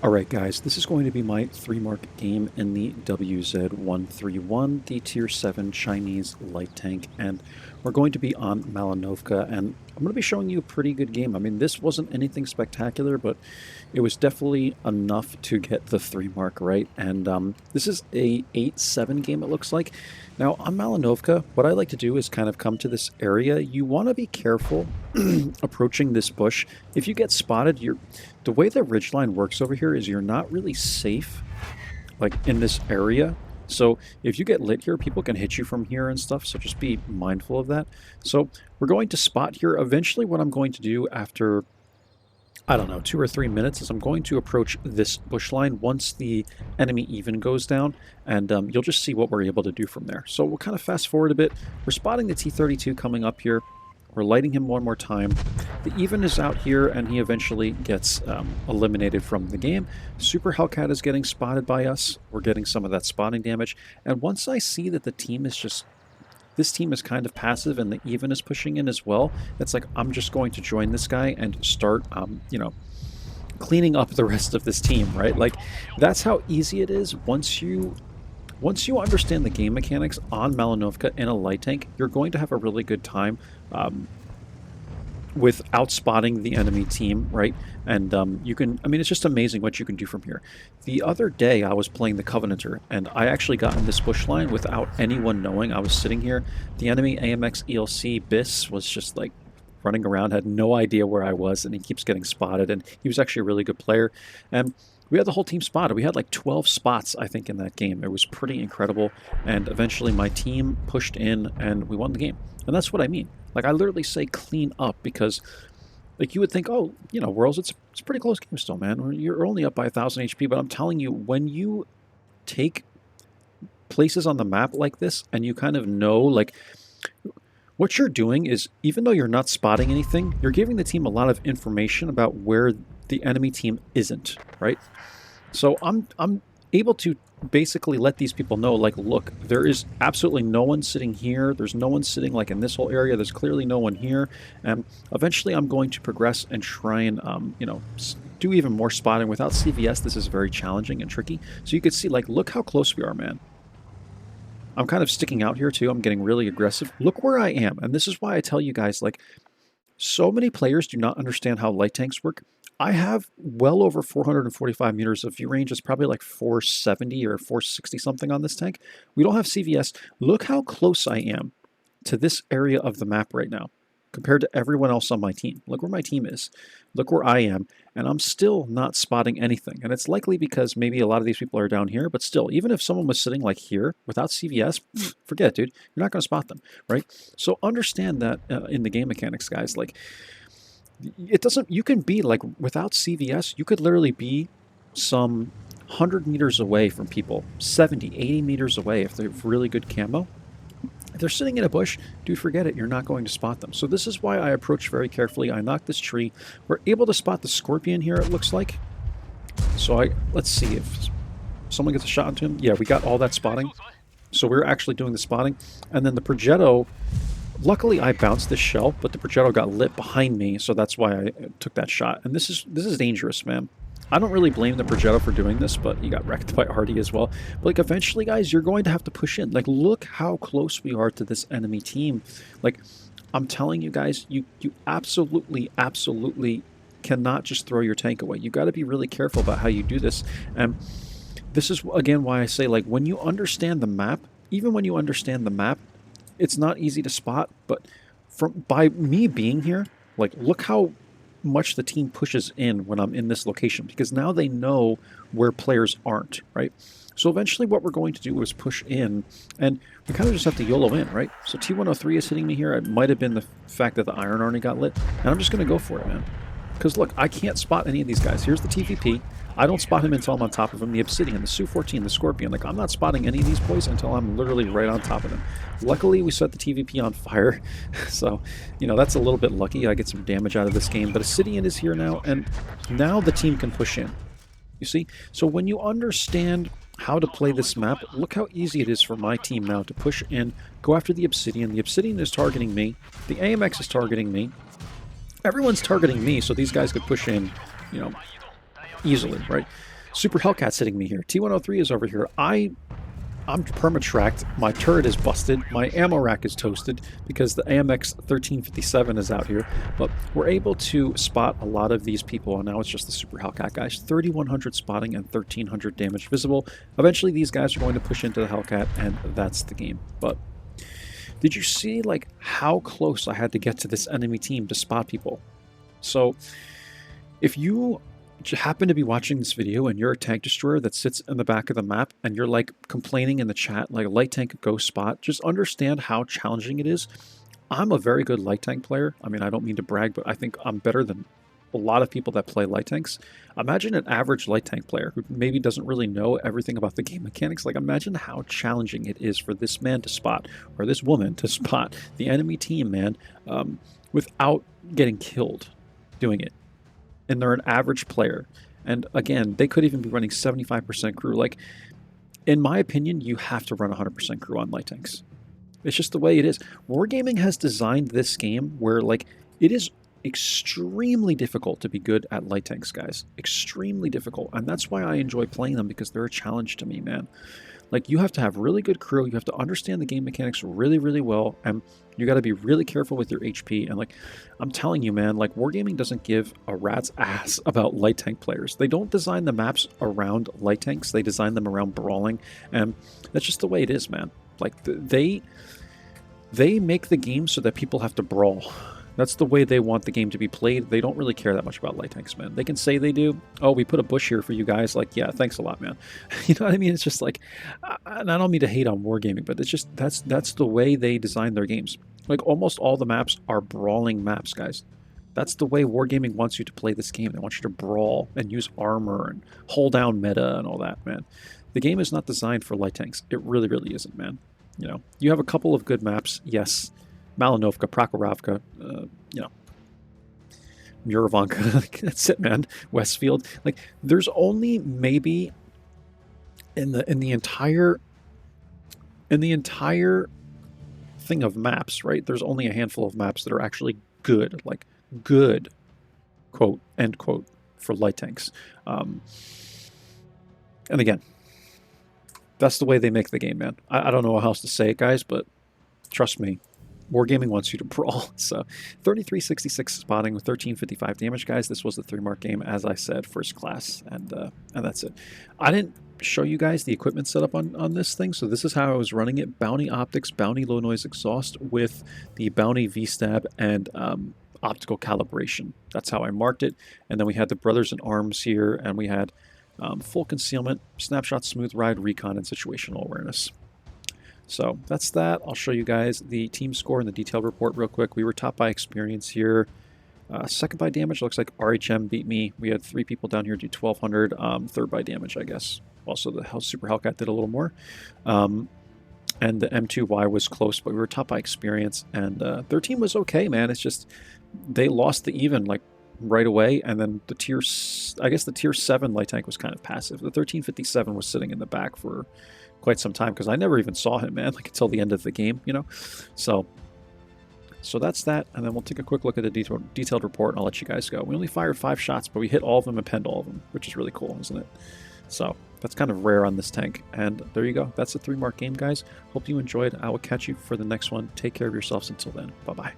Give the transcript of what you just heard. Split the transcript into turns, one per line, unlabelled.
Alright guys, this is going to be my 3-mark game in the WZ-131, the Tier 7 Chinese light tank, and we're going to be on Malinovka, and I'm going to be showing you a pretty good game. I mean, this wasn't anything spectacular, but it was definitely enough to get the 3-mark right, and this is a 8-7 game it looks like. Now, on Malinovka, what I like to do is kind of come to this area. You want to be careful approaching this bush. If you get spotted, the way the ridgeline works over here is you're not really safe, like, in this area. So if you get lit here, people can hit you from here and stuff, so just be mindful of that. So we're going to spot here. Eventually what I'm going to do after, I don't know, 2 or 3 minutes is I'm going to approach this bush line once the enemy even goes down, and you'll just see what we're able to do from there. So we'll kind of fast forward a bit. We're spotting the T-32 coming up here. We're lighting him one more time. The even is out here, and he eventually gets eliminated from the game. Super Hellcat is getting spotted by us. We're getting some of that spotting damage. And once I see that the team is just... this team is kind of passive, and the even is pushing in as well, it's like, I'm just going to join this guy and start, you know, cleaning up the rest of this team, right? Like, that's how easy it is once you understand the game mechanics on Malinovka in a light tank. You're going to have a really good time with outspotting the enemy team, right? And you can, I mean, it's just amazing what you can do from here. The other day I was playing the Covenanter, and I actually got in this bush line without anyone knowing. I was sitting here. The enemy AMX ELC Biss was just like running around, had no idea where I was, and he keeps getting spotted, and he was actually a really good player. And we had the whole team spotted. We had like 12 spots, I think, in that game. It was pretty incredible, and eventually my team pushed in, and we won the game. And that's what I mean. Like, I literally say clean up, because, like, you would think, oh, you know, Whirls, it's a pretty close game still, man. You're only up by 1,000 HP, but I'm telling you, when you take places on the map like this, and you kind of know, like, what you're doing is, even though you're not spotting anything, you're giving the team a lot of information about where the enemy team isn't, right? So I'm able to basically let these people know, like, look, there is absolutely no one sitting here. There's no one sitting, like, in this whole area. There's clearly no one here. And eventually I'm going to progress and try and, you know, do even more spotting. Without CVS, this is very challenging and tricky. So you could see, like, look how close we are, man. I'm kind of sticking out here too. I'm getting really aggressive. Look where I am. And this is why I tell you guys, like, so many players do not understand how light tanks work. I have well over 445 meters of view range. It's probably like 470 or 460 something on this tank. We don't have CVS. Look how close I am to this area of the map right now compared to everyone else on my team. Look where my team is. Look where I am. And I'm still not spotting anything. And it's likely because maybe a lot of these people are down here, but still, even if someone was sitting like here without CVS, forget it, dude. You're not going to spot them, right? So understand that in the game mechanics, guys. Like, it doesn't, you can be like, without CVS, you could literally be some 100 meters away from people, 70, 80 meters away if they have really good camo. If they're sitting in a bush, dude, forget it. You're not going to spot them. So this is why I approach very carefully. I knock this tree. We're able to spot the Scorpion here, it looks like. So let's see if someone gets a shot into him. Yeah, we got all that spotting. So we're actually doing the spotting. And then the Progetto, luckily I bounced this shell, but the Progetto got lit behind me, so that's why I took that shot. And this is dangerous, man. I don't really blame the Progetto for doing this, but he got wrecked by Artie as well. But, like, eventually, guys, you're going to have to push in. Like, look how close we are to this enemy team. Like, I'm telling you guys, you absolutely, absolutely cannot just throw your tank away. You got to be really careful about how you do this. And this is, again, why I say, like, when you understand the map, even when you understand the map, it's not easy to spot. But by me being here, like, look how much the team pushes in when I'm in this location, because now they know where players aren't, right? So eventually what we're going to do is push in, and we kind of just have to YOLO in, right? So T103 is hitting me here. It might have been the fact that the Iron Army got lit, and I'm just going to go for it, man. Because look, I can't spot any of these guys. Here's the TVP. I don't spot him until I'm on top of him. The Obsidian, the Su-14, the Scorpion. Like, I'm not spotting any of these boys until I'm literally right on top of them. Luckily, we set the TVP on fire. So, you know, that's a little bit lucky. I get some damage out of this game. But Obsidian is here now, and now the team can push in. You see? So when you understand how to play this map, look how easy it is for my team now to push in, go after the Obsidian. The Obsidian is targeting me. The AMX is targeting me. Everyone's targeting me, so these guys could push in, you know, easily, right? Super Hellcat's hitting me here. T103 is over here. I'm perma-tracked, my turret is busted, my ammo rack is toasted because the AMX 1357 is out here, but we're able to spot a lot of these people, and now it's just the Super Hellcat guys. 3,100 spotting and 1,300 damage visible. Eventually these guys are going to push into the Hellcat, and that's the game. But did you see like how close I had to get to this enemy team to spot people? So if you happen to be watching this video and you're a tank destroyer that sits in the back of the map and you're like complaining in the chat like light tank go spot, just understand how challenging it is. I'm a very good light tank player. I mean, I don't mean to brag, but I think I'm better than a lot of people that play light tanks. Imagine an average light tank player who maybe doesn't really know everything about the game mechanics. Like, imagine how challenging it is for this man to spot, or this woman to spot the enemy team, man, without getting killed doing it. And they're an average player. And again, they could even be running 75% crew. Like, in my opinion, you have to run 100% crew on light tanks. It's just the way it is. Wargaming has designed this game where, like, it is extremely difficult to be good at light tanks, guys. Extremely difficult. And that's why I enjoy playing them, because they're a challenge to me, man. Like, you have to have really good crew, you have to understand the game mechanics really, really well, and you got to be really careful with your HP. And like, I'm telling you, man, like, Wargaming doesn't give a rat's ass about light tank players. They don't design the maps around light tanks, they design them around brawling, and that's just the way it is, man. Like, they make the game so that people have to brawl. That's the way they want the game to be played. They don't really care that much about light tanks, man. They can say they do. Oh, we put a bush here for you guys. Like, yeah, thanks a lot, man. You know what I mean? It's just like, and I don't mean to hate on Wargaming, but it's just, that's the way they design their games. Like, almost all the maps are brawling maps, guys. That's the way Wargaming wants you to play this game. They want you to brawl and use armor and hold down meta and all that, man. The game is not designed for light tanks. It really, really isn't, man. You know, you have a couple of good maps, yes. Malinovka, Prokhorovka, you know, Murovanka. That's it, man. Westfield. Like, there's only maybe in the entire thing of maps, right? There's only a handful of maps that are actually good, like good, quote, end quote, for light tanks. And again, that's the way they make the game, man. I don't know how else to say it, guys, but trust me. Wargaming wants you to brawl. So 3366 spotting with 1355 damage, guys. This was the 3-mark game, as I said, first class, and that's it. I didn't show you guys the equipment setup on this thing, so this is how I was running it. Bounty optics, Bounty low noise exhaust with the Bounty V-stab and optical calibration. That's how I marked it. And then we had the Brothers in Arms here, and we had full concealment, snapshot, smooth ride, recon, and situational awareness. So that's that. I'll show you guys the team score and the detailed report real quick. We were top by experience here. Second by damage, looks like RHM beat me. We had 3 people down here do 1,200. Third by damage, I guess. Also, the Super Hellcat did a little more. And the M2Y was close, but we were top by experience. And their team was okay, man. It's just they lost the even, like, right away. And then the tier 7 light tank was kind of passive. The 1357 was sitting in the back for quite some time, because I never even saw him, man, like until the end of the game, you know. So that's that, and then we'll take a quick look at the detailed report, and I'll let you guys go. We only fired 5 shots, but we hit all of them and penned all of them, which is really cool, isn't it? So that's kind of rare on this tank. And there you go. That's a 3-mark game, guys. Hope you enjoyed. I will catch you for the next one. Take care of yourselves until then. Bye-bye.